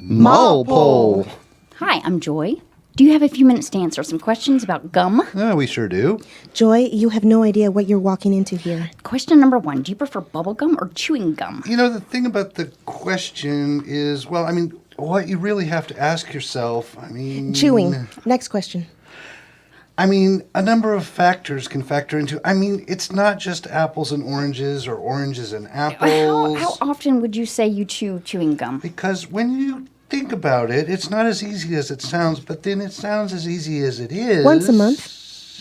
Malpole. Hi, I'm Joy. Do you have a few minutes to answer some questions about gum? We sure do. Joy, you have no idea what you're walking into here. Question number 1. Do you prefer bubble gum or chewing gum? You know, the thing about the question is, what you really have to ask yourself, Chewing. Next question. A number of factors can factor into, it's not just apples and oranges or oranges and apples. How often would you say you chew chewing gum? Because when you think about it, it's not as easy as it sounds, but then it sounds as easy as it is. Once a month.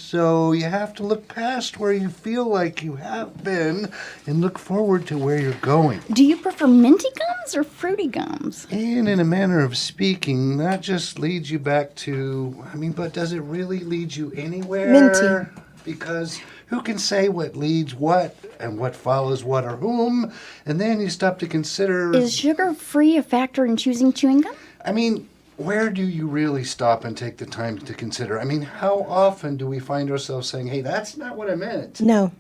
So you have to look past where you feel like you have been and look forward to where you're going. Do you prefer minty gums or fruity gums? And in a manner of speaking, that just leads you back to, but does it really lead you anywhere? Minty. Because who can say what leads what and what follows what or whom? And then you stop to consider... Is sugar-free a factor in choosing chewing gum? Where do you really stop and take the time to consider? How often do we find ourselves saying, hey, that's not what I meant? No.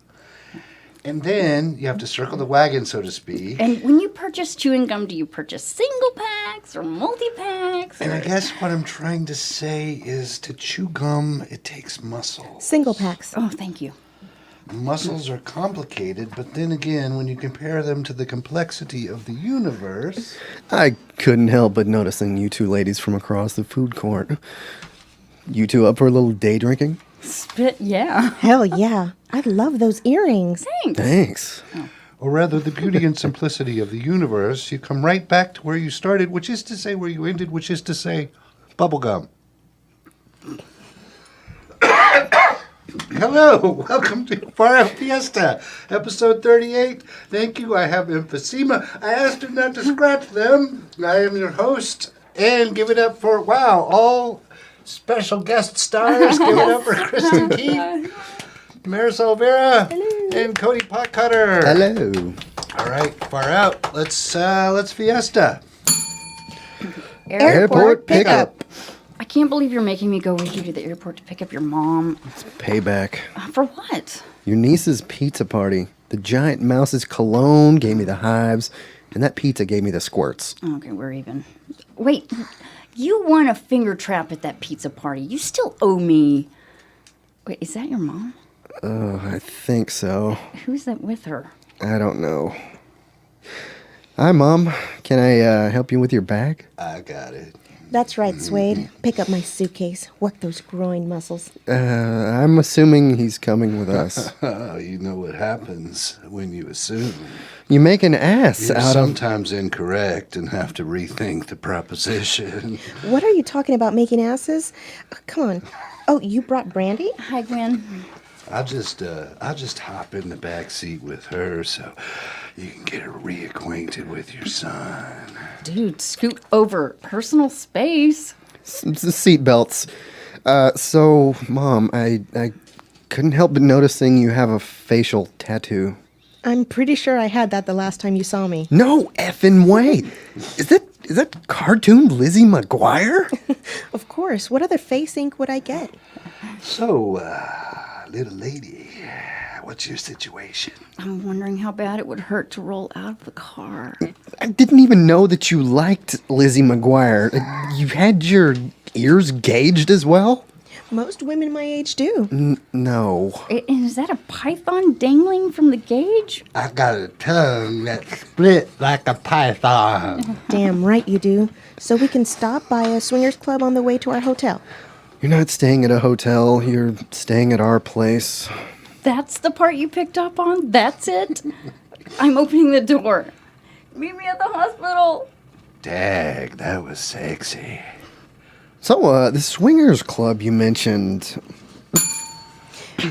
And then you have to circle the wagon, so to speak. And when you purchase chewing gum, do you purchase single packs or multi-packs? And I guess what I'm trying to say is to chew gum, it takes muscle. Single packs. Oh, thank you. Muscles are complicated, but then again, when you compare them to the complexity of the universe... I couldn't help but noticing you two ladies from across the food court. You two up for a little day drinking? Spit, yeah. Hell yeah. I love those earrings. Thanks. Or rather, the beauty and simplicity of the universe, you come right back to where you started, which is to say where you ended, which is to say bubblegum. Hello, welcome to Out Fiesta, episode 38. Thank you, I have emphysema. I asked her not to scratch them. I am your host, and give it up for, all special guest stars. Give it up for Kristin Keith, Marisol, Vera, and Cody Pottkotter. Hello. All right, far out. Let's fiesta. Airport pickup. I can't believe you're making me go with you to the airport to pick up your mom. It's payback. For what? Your niece's pizza party. The giant mouse's cologne gave me the hives, and that pizza gave me the squirts. Okay, we're even. Wait, you won a finger trap at that pizza party. You still owe me. Wait, is that your mom? I think so. Who's that with her? I don't know. Hi, Mom. Can I help you with your bag? I got it. That's right, Suede. Pick up my suitcase. Work those groin muscles. I'm assuming he's coming with us. You know what happens when you assume. You make an ass You're out of... sometimes incorrect and have to rethink the proposition. What are you talking about, making asses? Come on. Oh, you brought brandy? Hi, Gwen. I'll just hop in the back seat with her so you can get her reacquainted with your son. Dude, scoot over. Personal space. Seat belts. So, Mom, I couldn't help but noticing you have a facial tattoo. I'm pretty sure I had that the last time you saw me. No effing way. Is that cartoon Lizzie McGuire? Of course. What other face ink would I get? So, little lady, what's your situation? I'm wondering how bad it would hurt to roll out of the car. I didn't even know that you liked Lizzie McGuire. You had your ears gauged as well? Most women my age do. No. Is that a python dangling from the gauge? I got a tongue that split like a python. Damn right you do. So we can stop by a swingers club on the way to our hotel. You're not staying at a hotel. You're staying at our place. That's the part you picked up on? That's it? I'm opening the door. Meet me at the hospital. Dag, that was sexy. So, the swingers club you mentioned.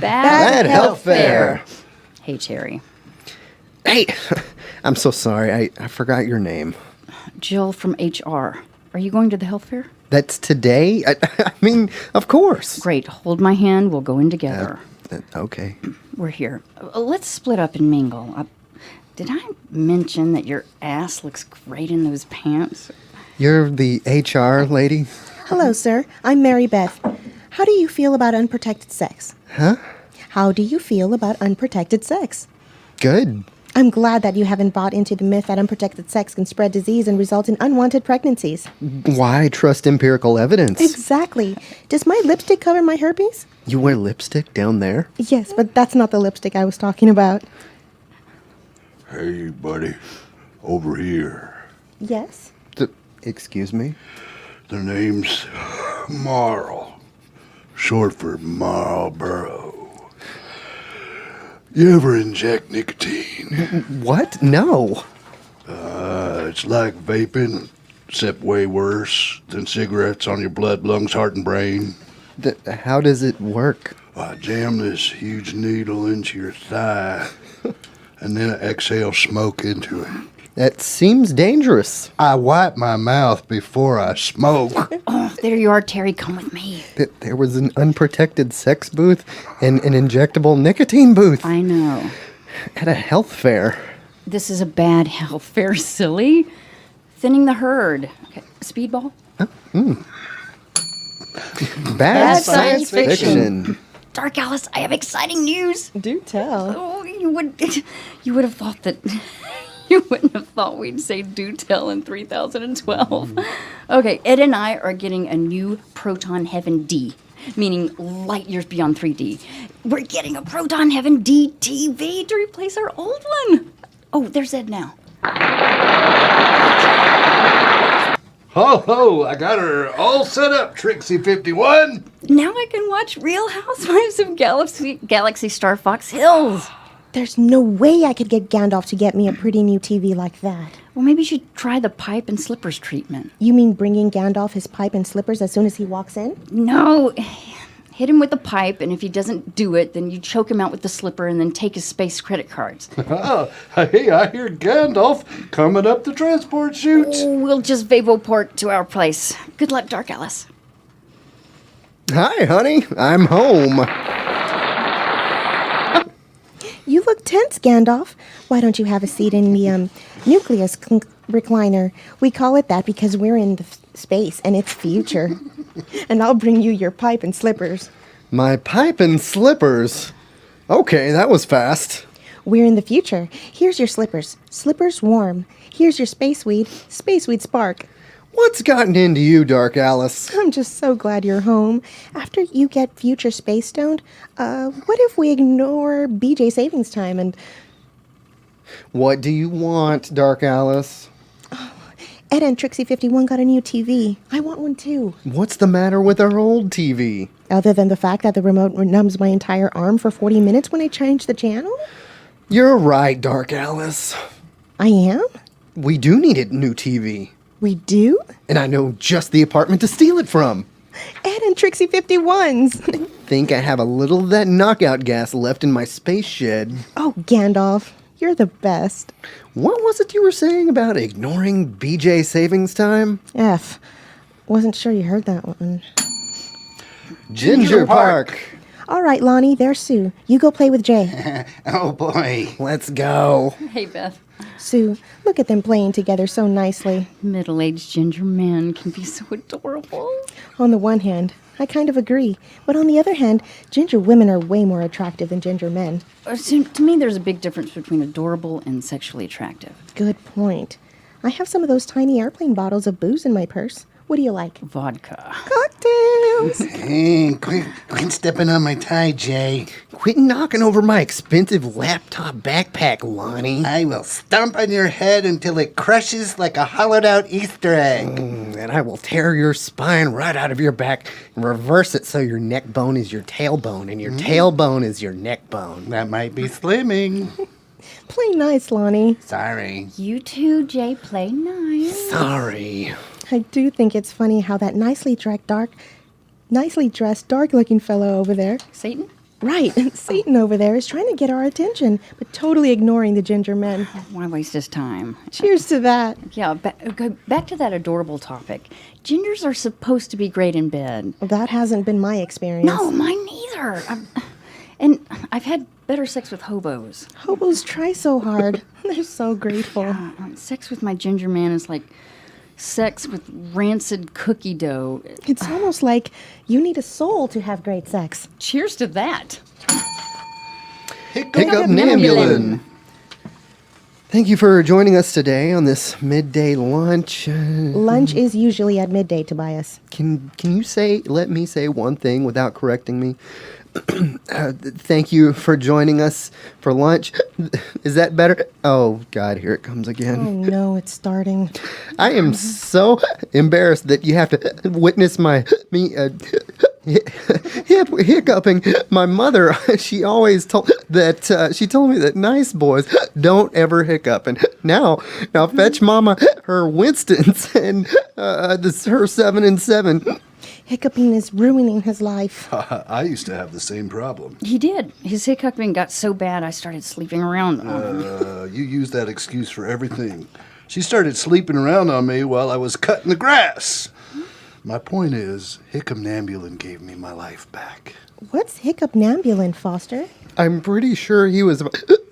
Bad health fair. Hey, Terry. Hey, I'm so sorry. I forgot your name. Jill from HR. Are you going to the health fair? That's today? I mean, of course. Great. Hold my hand. We'll go in together. Okay. We're here. Let's split up and mingle. Did I mention that your ass looks great in those pants? You're the HR lady? Hello, sir. I'm Mary Beth. How do you feel about unprotected sex? Huh? How do you feel about unprotected sex? Good. I'm glad that you haven't bought into the myth that unprotected sex can spread disease and result in unwanted pregnancies. Why trust empirical evidence? Exactly. Does my lipstick cover my herpes? You wear lipstick down there? Yes, but that's not the lipstick I was talking about. Hey, buddy. Over here. Yes? Excuse me? The name's Marl. Short for Marlboro. You ever inject nicotine? What? No. It's like vaping, except way worse than cigarettes on your blood, lungs, heart, and brain. How does it work? I jam this huge needle into your thigh, and then I exhale smoke into it. That seems dangerous. I wipe my mouth before I smoke. Oh, there you are, Terry. Come with me. There was an unprotected sex booth and an injectable nicotine booth I know. at a health fair. This is a bad health fair, silly. Thinning the herd. Okay, speedball? Bad science fiction. Dark Alice, I have exciting news. Do tell. Oh, you would have thought that you wouldn't have thought we'd say do tell in 3012. Okay, Ed and I are getting a new Proton Heaven D, meaning light years beyond 3D. We're getting a Proton Heaven D TV to replace our old one. Oh, there's Ed now. Ho, ho, I got her all set up, Trixie 51. Now I can watch Real Housewives of Galaxy Star Fox Hills. There's no way I could get Gandalf to get me a pretty new TV like that. Well, maybe you should try the pipe and slippers treatment. You mean bringing Gandalf his pipe and slippers as soon as he walks in? No, hit him with the pipe, and if he doesn't do it, then you choke him out with the slipper and then take his space credit cards. Oh, hey, I hear Gandalf coming up the transport chute. We'll just Vapoport to our place. Good luck, Dark Alice. Hi, honey. I'm home. You look tense, Gandalf. Why don't you have a seat in the nucleus recliner? We call it that because we're in the space and it's future. And I'll bring you your pipe and slippers. My pipe and slippers. Okay, that was fast. We're in the future. Here's your slippers. Slippers warm. Here's your space weed spark. What's gotten into you, Dark Alice? I'm just so glad you're home. After you get future space stoned, what if we ignore BJ savings time and... What do you want, Dark Alice? Ed and Trixie 51 got a new TV. I want one too. What's the matter with our old TV? Other than the fact that the remote numbs my entire arm for 40 minutes when I change the channel? You're right, Dark Alice. I am? We do need a new TV. We do? And I know just the apartment to steal it from. Ed and Trixie 51's. Think I have a little of that knockout gas left in my space shed. Oh, Gandalf, you're the best. What was it you were saying about ignoring BJ savings time? F. Wasn't sure you heard that one. Ginger Park. All right, Lonnie, there's Sue. You go play with Jay. Oh, boy. Let's go. Hey, Beth. Sue, look at them playing together so nicely. Middle-aged ginger men can be so adorable. On the one hand, I kind of agree. But on the other hand, ginger women are way more attractive than ginger men. So, to me, there's a big difference between adorable and sexually attractive. Good point. I have some of those tiny airplane bottles of booze in my purse. What do you like? Vodka. Cocktails! Hey, quit stepping on my tie, Jay. Quit knocking over my expensive laptop backpack, Lonnie. I will stomp on your head until it crushes like a hollowed-out Easter egg. And I will tear your spine right out of your back and reverse it so your neck bone is your tailbone and your tailbone is your neck bone. That might be slimming. Play nice, Lonnie. Sorry. You too, Jay. Play nice. Sorry. I do think it's funny how that nicely dressed, dark-looking fellow over there, Satan? right, Satan over there, is trying to get our attention, but totally ignoring the ginger men. Why waste his time? Cheers to that. Yeah, back to that adorable topic. Gingers are supposed to be great in bed. Well, that hasn't been my experience. No, mine neither. And I've had better sex with hobos. Hobos try so hard. They're so grateful. Sex with my ginger man is like sex with rancid cookie dough. It's almost like you need a soul to have great sex. Cheers to that. Hiccupnambulin. Thank you for joining us today on this midday lunch. Lunch is usually at midday, Tobias. Can you let me say one thing without correcting me? Thank you for joining us for lunch. Is that better? Oh, God, here it comes Oh, again. no, it's starting. I am so embarrassed that you have to witness me hiccuping. My mother, she always told me that nice boys don't ever hiccup. And now fetch Mama her Winstons and her 7 and 7. Hiccuping is ruining his life. I used to have the same problem. He did. His hiccuping got so bad I started sleeping around. You use that excuse for everything. She started sleeping around on me while I was cutting the grass. My point is, Hiccupnambulin gave me my life back. What's Hiccupnambulin, Foster? I'm pretty sure he was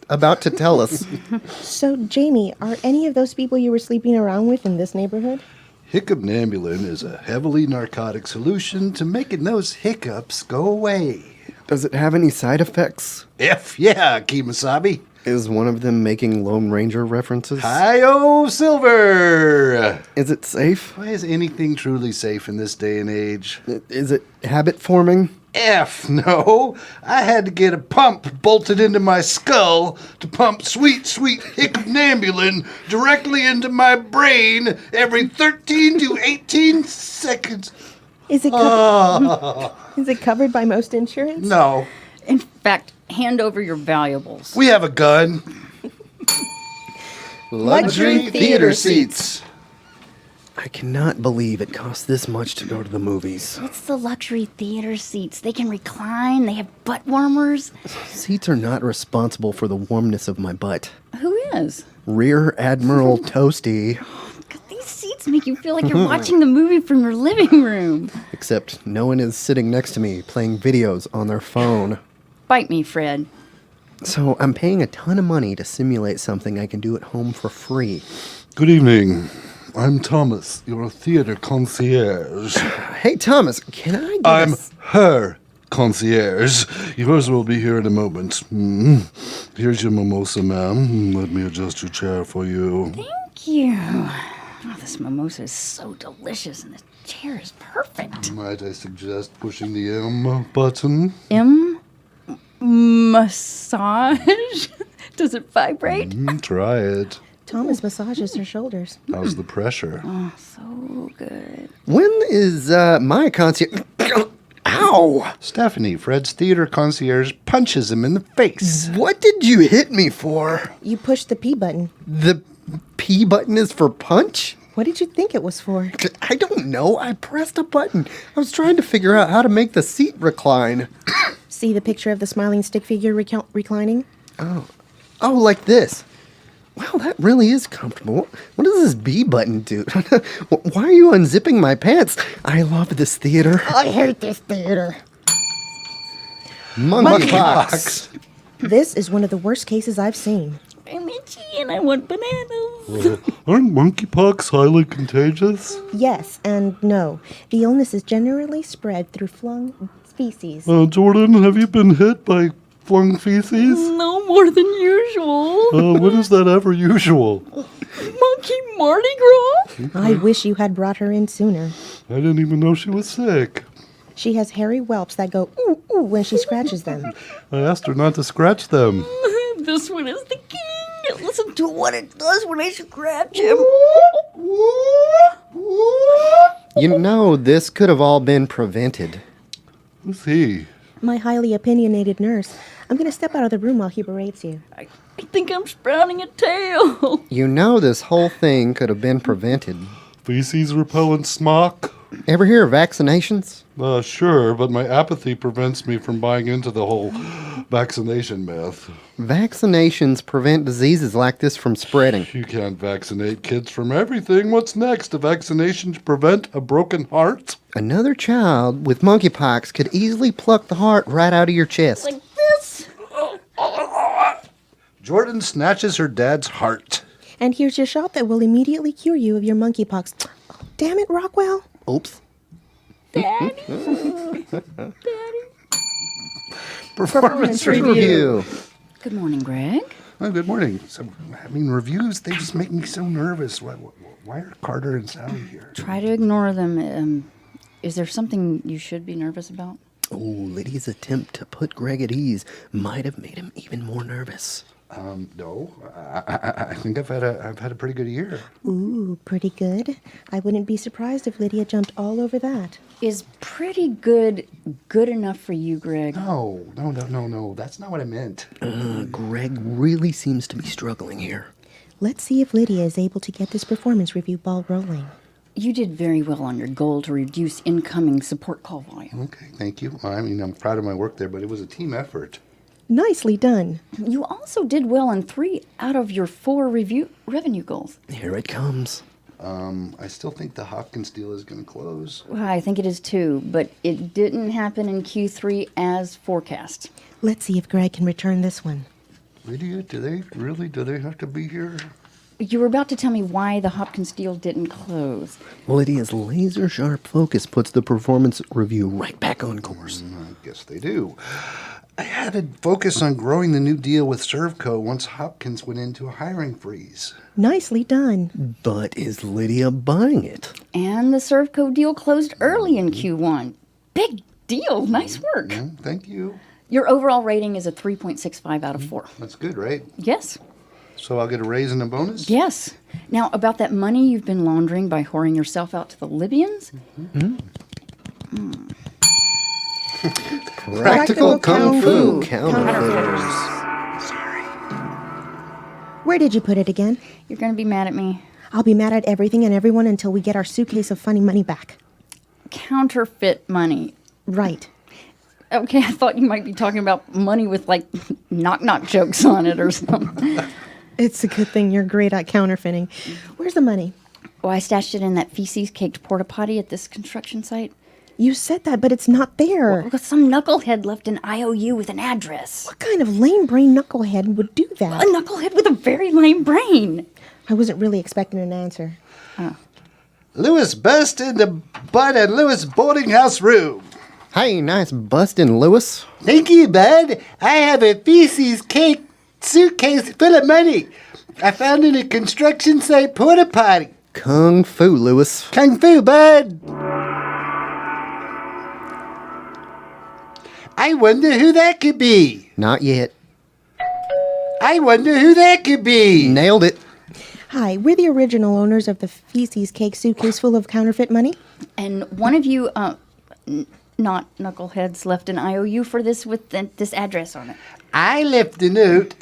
about to tell us. So, Jamie, are any of those people you were sleeping around with in this neighborhood? Hiccupnambulin is a heavily narcotic solution to making those hiccups go away. Does it have any side effects? Yeah, Kemosabe. Is one of them making Lone Ranger references? Hi-yo, Silver! Is it safe? Why is anything truly safe in this day and age? Is it habit forming? No. I had to get a pump bolted into my skull to pump sweet Hiccupnambulin directly into my brain every 13 to 18 seconds. Is it covered by most insurance? No. In fact, hand over your valuables. We have a gun. Luxury theater seats. I cannot believe it costs this much to go to the movies. It's the luxury theater seats. They can recline. They have butt warmers. Seats are not responsible for the warmness of my butt. Who is? Rear Admiral Toasty. God, these seats make you feel like you're watching the movie from your living room. Except no one is sitting next to me playing videos on their phone. Bite me, Fred. So I'm paying a ton of money to simulate something I can do at home for free. Good evening. I'm Thomas, your theater concierge. Hey, Thomas, can I get I'm her concierge. Yours will be here in a moment. Here's your mimosa, ma'am. Let me adjust your chair for you. Thank you. Oh, this mimosa is so delicious, and the chair is perfect. Might I suggest pushing the M button? Massage? Does it vibrate? Try it. Thomas massages her shoulders. How's the pressure? Oh, so good. When is my concierge? Ow! Stephanie, Fred's theater concierge, punches him in the face. What did you hit me for? You push the P button. The P button is for punch? What did you think it was for? I don't know. I pressed a button. I was trying to figure out how to make the seat recline. See the picture of the smiling stick figure reclining? Oh, like this. Wow, that really is comfortable. What does this B button do? Why are you unzipping my pants? I love this theater. I hate this theater. Monkeypox. This is one of the worst cases I've seen. I'm itchy and I want bananas. Aren't monkeypox highly contagious? Yes and no. The illness is generally spread through flung feces. Jordan, have you been hit by flung feces? No more than usual. When is that ever usual? Monkey Mardi Gras? I wish you had brought her in sooner. I didn't even know she was sick. She has hairy whelps that go ooh, ooh when she scratches them. I asked her not to scratch them. This one is the king. Listen to what it does when I scratch him. You know, this could have all been prevented. Who's he? My highly opinionated nurse. I'm going to step out of the room while he berates you. I think I'm sprouting a tail. You know, this whole thing could have been prevented. Feces repellent smock? Ever hear of vaccinations? Sure, but my apathy prevents me from buying into the whole vaccination myth. Vaccinations prevent diseases like this from spreading. You can't vaccinate kids from everything. What's next? A vaccination to prevent a broken heart? Another child with monkeypox could easily pluck the heart right out of your chest. Like this. Jordan snatches her dad's heart. And here's your shot that will immediately cure you of your monkeypox. Oh, damn it, Rockwell. Oops. Daddy. Performance Review. Good morning, Greg. Oh, good morning. So, I mean, reviews, they just make me so nervous. Why are Carter and Sally here? Try to ignore them. Is there something you should be nervous about? Oh, Lydia's attempt to put Greg at ease might have made him even more nervous. No. I think I've had a pretty good year. Ooh, pretty good. I wouldn't be surprised if Lydia jumped all over that. Is pretty good enough for you, Greg? No. That's not what I meant. Greg really seems to be struggling here. Let's see if Lydia is able to get this performance review ball rolling. You did very well on your goal to reduce incoming support call volume. Okay, thank you. I mean, I'm proud of my work there, but it was a team effort. Nicely done. You also did well on 3 out of your 4 revenue goals. Here it comes. I still think the Hopkins deal is going to close. Well, I think it is too, but it didn't happen in Q3 as forecast. Let's see if Greg can return this one. Lydia, do they have to be here? You were about to tell me why the Hopkins deal didn't close. Lydia's laser-sharp focus puts the performance review right back on course. I guess they do. I had to focus on growing the new deal with Servco once Hopkins went into a hiring freeze. Nicely done. But is Lydia buying it? And the Servco deal closed early in Q1. Big deal. Nice work. Thank you. Your overall rating is a 3.65 out of 4. That's good, right? Yes. So I'll get a raise and a bonus? Yes. Now, about that money you've been laundering by whoring yourself out to the Libyans? Practical Kung Fu counterfeiters. Where did you put it again? You're going to be mad at me. I'll be mad at everything and everyone until we get our suitcase of funny money back. Counterfeit money. Right. Okay, I thought you might be talking about money with, like, knock-knock jokes on it or something. It's a good thing you're great at counterfeiting. Where's the money? Oh, I stashed it in that feces-caked porta-potty at this construction site. You said that, but it's not there. Because some knucklehead left an IOU with an address. What kind of lame-brained knucklehead would do that? A knucklehead with a very lame brain. I wasn't really expecting an answer. Lewis burst into Bud and Lewis boarding house room. Hey, nice bustin', Lewis. Thank you, Bud. I have a feces cake suitcase full of money. I found it in a construction site porta potty. Kung Fu, Lewis. Kung Fu, Bud. I wonder who that could be. Not yet. I wonder who that could be. Nailed it. Hi, we're the original owners of the feces cake suitcase full of counterfeit money. And one of you, not knuckleheads, left an IOU for this with this address on it. I left a note.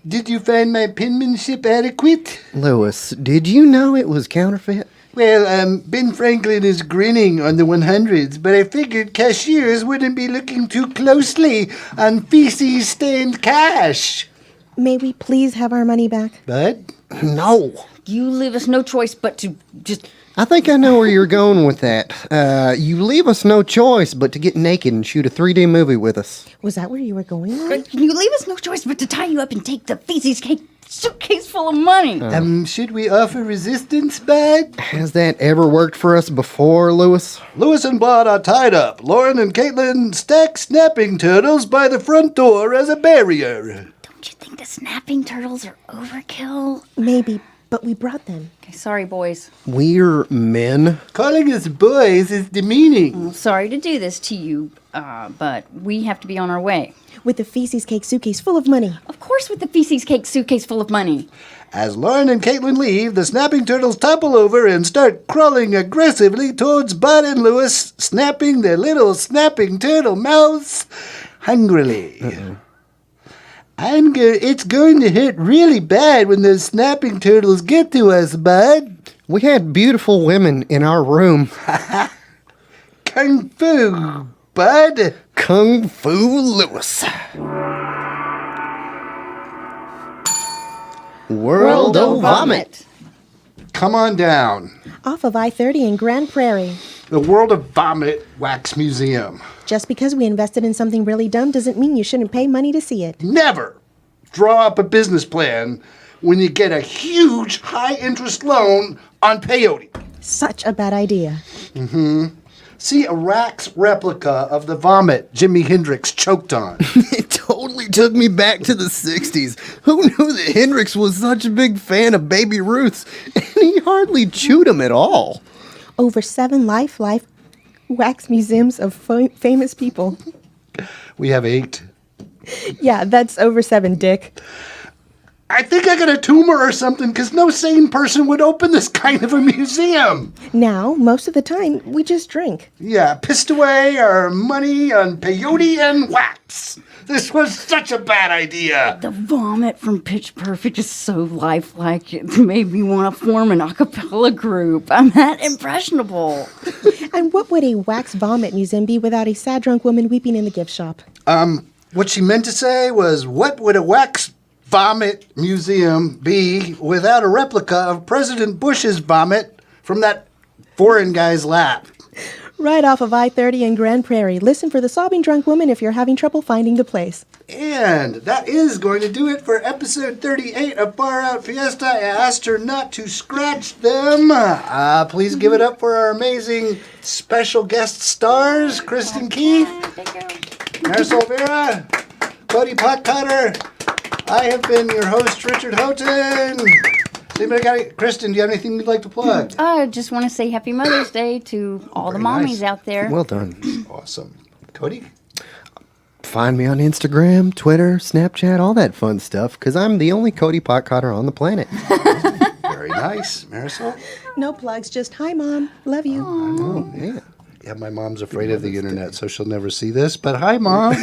Did you find my penmanship adequate? Lewis, did you know it was counterfeit? Well, Ben Franklin is grinning on the 100s, but I figured cashiers wouldn't be looking too closely on feces-stained cash. May we please have our money back? Bud? No. You leave us no choice but to just... I think I know where you're going with that. You leave us no choice but to get naked and shoot a 3D movie with us. Was that where you were going, Lauren? You leave us no choice but to tie you up and take the feces cake suitcase full of money. Should we offer resistance, Bud? Has that ever worked for us before, Lewis? Lewis and Bud are tied up. Lauren and Caitlin stack snapping turtles by the front door as a barrier. Don't you think the snapping turtles are overkill? Maybe, but we brought them. Okay, sorry, boys. We're men. Calling us boys is demeaning. Sorry to do this to you, but we have to be on our way. With the feces cake suitcase full of money. Of course, with the feces cake suitcase full of money. As Lauren and Caitlin leave, the snapping turtles topple over and start crawling aggressively towards Bud and Lewis, snapping their little snapping turtle mouths hungrily. It's going to hurt really bad when those snapping turtles get to us, Bud. We had beautiful women in our room. Kung Fu, Bud. Kung Fu Lewis. World of Vomit. Come on down. Off of I-30 in Grand Prairie. The World of Vomit Wax Museum. Just because we invested in something really dumb doesn't mean you shouldn't pay money to see it. Never draw up a business plan when you get a huge high-interest loan on peyote. Such a bad idea. See a wax replica of the vomit Jimi Hendrix choked on. totally took me back to the 60s. Who knew that Hendrix was such a big fan of Baby Ruth's? And he hardly chewed them at all. Over 7 life wax museums of famous people. We have 8. Yeah, that's over 7, Dick. I think I got a tumor or something because no sane person would open this kind of a museum. Now, most of the time, we just drink. Yeah, pissed away our money on peyote and wax. This was such a bad idea. The vomit from Pitch Perfect is so lifelike. It made me want to form an a cappella group. I'm that impressionable. And what would a wax vomit museum be without a sad drunk woman weeping in the gift shop? What she meant to say was, what would a wax vomit museum be without a replica of President Bush's vomit from that foreign guy's lap? Right off of I-30 in Grand Prairie. Listen for the sobbing drunk woman if you're having trouble finding the place. And that is going to do it for episode 38 of Far Out Fiesta. I asked her not to scratch them. Please give it up for our amazing special guest stars, Kristin Keith, Marisol, Vera, Cody, Pottkotter. I have been your host, Richard Houghton. Kristin, do you have anything you'd like to plug? I just want to say Happy Mother's Day to all the Very mommies nice. out there. Well done. Awesome. Cody? Find me on Instagram, Twitter, Snapchat, all that fun stuff, because I'm the only Cody Pottkotter on the planet. Very nice. Marisol? No plugs, just hi, Mom. Love you. Oh, yeah. Yeah, my mom's afraid of the internet, so she'll never see this. But hi, Mom.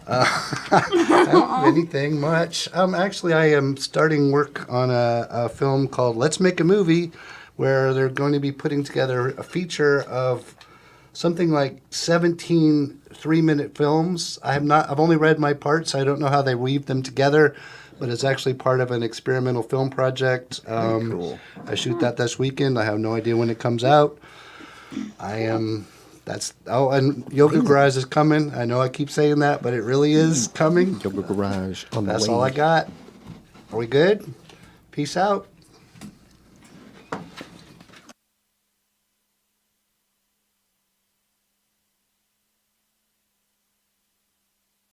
I don't have anything much. Actually, I am starting work on a film called Let's Make a Movie, where they're going to be putting together a feature of something like 17 3-minute films. I've only read my parts. I don't know how they weave them together, but it's actually part of an experimental film project. Cool. I shoot that this weekend. I have no idea when it comes out. And Yoga Garage is coming. I know I keep saying that, but it really is coming. Yoga Garage on the That's way. all I got. Are we good? Peace out.